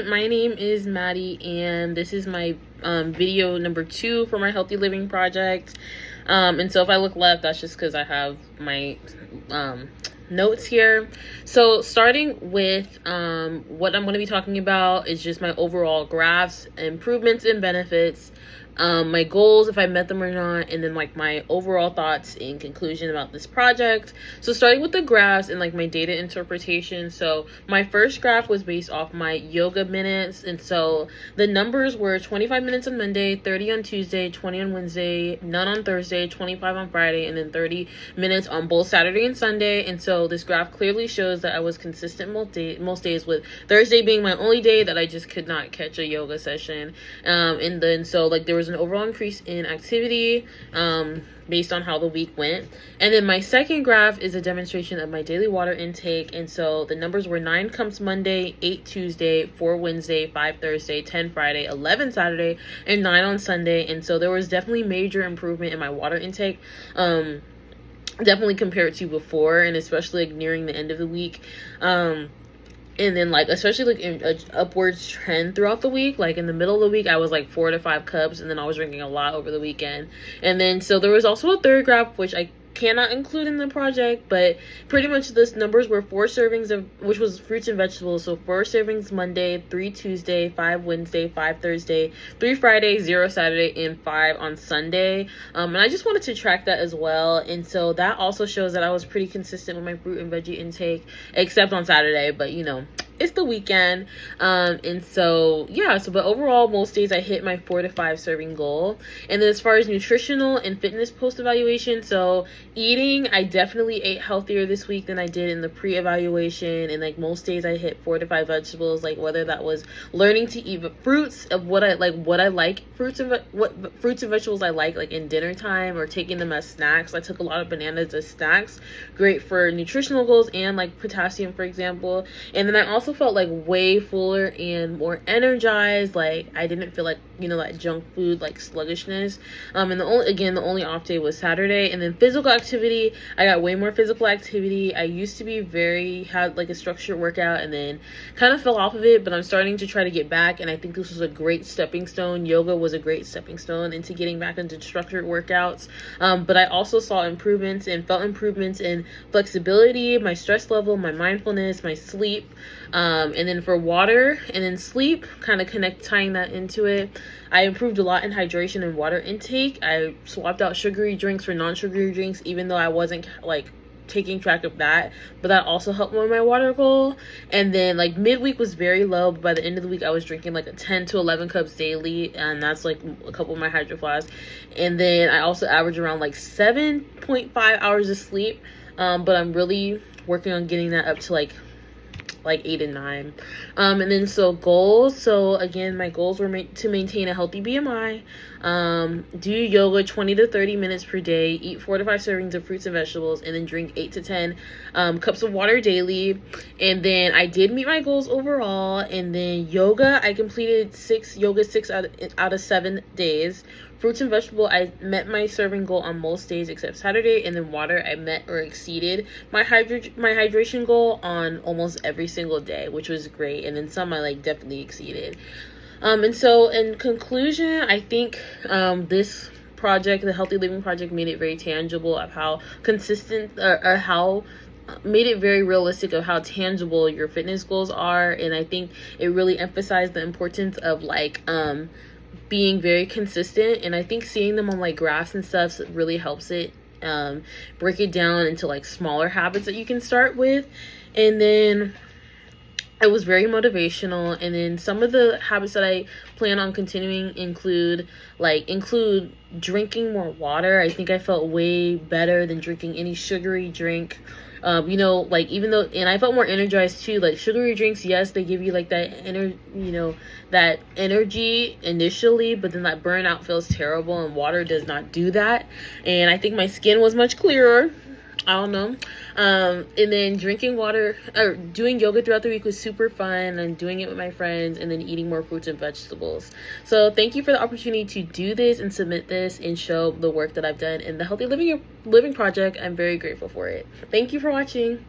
everyone, my name is Maddie, and this is my video number 2 for my Healthy Living project. And so if I look left, that's just because I have my notes here. So starting with what I'm going to be talking about is just my overall graphs, improvements, and benefits, my goals, if I met them or not, and then like my overall thoughts in conclusion about this project. So starting with the graphs and like my data interpretation. So my first graph was based off my yoga minutes, and so the numbers were 25 minutes on Monday, 30 on Tuesday, 20 on Wednesday, none on Thursday, 25 on Friday, and then 30 minutes on both Saturday and Sunday. And so this graph clearly shows that I was consistent most days, with Thursday being my only day that I just could not catch a yoga session. And then so like there was an overall increase in activity based on how the week went. And then my second graph is a demonstration of my daily water intake, and so the numbers were 9 cups Monday, 8 Tuesday, 4 Wednesday, 5 Thursday, 10 Friday, 11 Saturday, and 9 on Sunday. And so there was definitely major improvement in my water intake, definitely compared to before, and especially like nearing the end of the week. And then like especially like in a upwards trend throughout the week. Like in the middle of the week I was like 4 to 5 cups, and then I was drinking a lot over the weekend. And then so there was also a third graph which I cannot include in the project, but pretty much this numbers were 4 servings of, which was fruits and vegetables. So 4 servings Monday, 3 Tuesday, 5 Wednesday, 5 Thursday, 3 Friday, 0 Saturday, and 5 on Sunday. And I just wanted to track that as well. And so that also shows that I was pretty consistent with my fruit and veggie intake, except on Saturday, but you know, it's the weekend. And so yeah, so but overall most days I hit my 4 to 5 serving goal. And then as far as nutritional and fitness post evaluation, so eating, I definitely ate healthier this week than I did in the pre-evaluation. And like most days I hit 4 to 5 vegetables, like whether that was learning to eat fruits of what I like fruits and what fruits and vegetables I like in dinner time, or taking them as snacks. I took a lot of bananas as snacks, great for nutritional goals and like potassium, for example. And then I also felt like way fuller and more energized. Like I didn't feel like, you know, that junk food like sluggishness. And the only off day was Saturday. And then physical activity, I got way more physical activity. I used to be had like a structured workout and then kind of fell off of it, but I'm starting to try to get back, and I think this was a great stepping stone. Yoga was a great stepping stone into getting back into structured workouts. But I also saw improvements and felt improvements in flexibility, my stress level, my mindfulness, my sleep. And then for water and then sleep, kind of tying that into it, I improved a lot in hydration and water intake. I swapped out sugary drinks for non-sugary drinks, even though I wasn't like taking track of that, but that also helped with my water goal. And then like midweek was very low, but by the end of the week I was drinking like a 10 to 11 cups daily, and that's like a couple of my Hydro Flasks. And then I also average around like 7.5 hours of sleep, but I'm really working on getting that up to like 8 and 9. And then so goals, so again my goals were to maintain a healthy BMI, do yoga 20 to 30 minutes per day, eat 4 to 5 servings of fruits and vegetables, and then drink 8 to 10 cups of water daily. And then I did meet my goals overall. And then yoga, I completed 6 out of 7 days. Fruits and vegetable, I met my serving goal on most days except Saturday. And then water, I met or exceeded my hydration goal on almost every single day, which was great. And then some I like definitely exceeded. And so in conclusion, I think this project, the Healthy Living Project, made it very tangible of how consistent or how made it very realistic of how tangible your fitness goals are. And I think it really emphasized the importance of like being very consistent. And I think seeing them on like graphs and stuff really helps it break it down into like smaller habits that you can start with. And then it was very motivational. And then some of the habits that I plan on continuing include drinking more water. I think I felt way better than drinking any sugary drink. You know, like even though, and I felt more energized too. Like sugary drinks, yes, they give you like that that energy initially, but then that burnout feels terrible, and water does not do that. And I think my skin was much clearer. I don't know. And then drinking water or doing yoga throughout the week was super fun, and doing it with my friends, and then eating more fruits and vegetables. So thank you for the opportunity to do this and submit this and show the work that I've done in the Healthy Living Project. I'm very grateful for it. Thank you for watching.